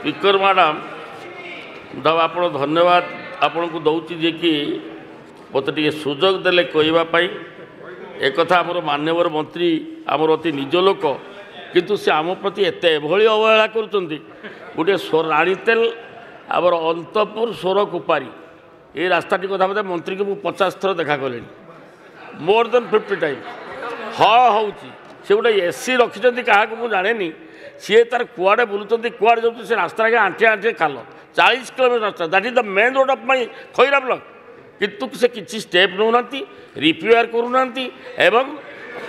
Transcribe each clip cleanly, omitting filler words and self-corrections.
Speaker madam दब आप धन्यवाद आपण को दौची जे कि मत टे सुजोग देले कहवाई एक आमर मान्यवर मंत्री आमर अति निज लोक किंतु से आम प्रति एत अवहेला कर गोटे राणीतेल आमर अंतपुर सोर कुपारी ये रास्ताटी कथा बोलते मंत्री को 50 थर देखा कले मोर देन 50 टाइम हाँ हूँ से गोटे एसी रखिंट क्या मुझे जाने सी तार कुआड़े बुलूँ कुआड़े जाऊँ से रास्ता आगे आंटे आंटे खाल 40 किलोमीटर रास्ता that is the main road of my Khaira block किंतु से किसी स्टेप नौ रिपेयर करूना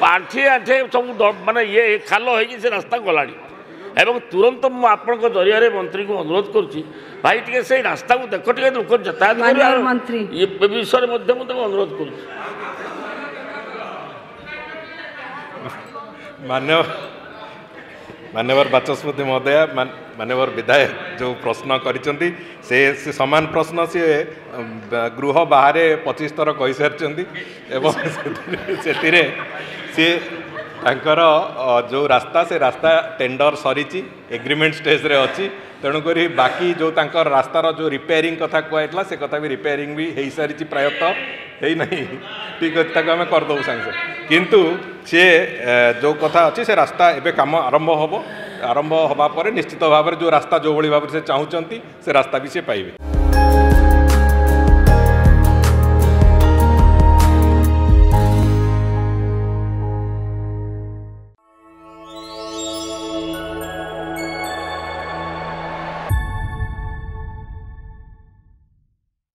पाठी आठे सब माने ये खाल हो रास्ता गला एवं तुरंत मुझे आपण जरिया मंत्री को अनुरोध करुँच भाई टे से रास्ता को देख टे लोक यातायात ये विषय में अनुरोध कर मान्यवर बाचस्पति महोदय मान्यवर विधायक जो प्रश्न करिसेंती से समान प्रश्न सी गृह बाहर 25 थर कही सारी सी तांकर जो रास्ता से रास्ता टेंडर सरी एग्रीमेंट स्टेज रे अच्छी तेणुक बाकी जो तांकर रास्तार जो रिपेयरिंग कथा कहला से कथा भी रिपेयरिंग भी हो सारी प्रायतः है नहीं ठीक अच्छे आम करदे सांगे किंतु सी जो कथा अच्छी से रास्ता एवं काम आरंभ हवा पर निश्चित भाव में जो रास्ता जो भाव से चाहूँगी से रास्ता भी सी पाइबे।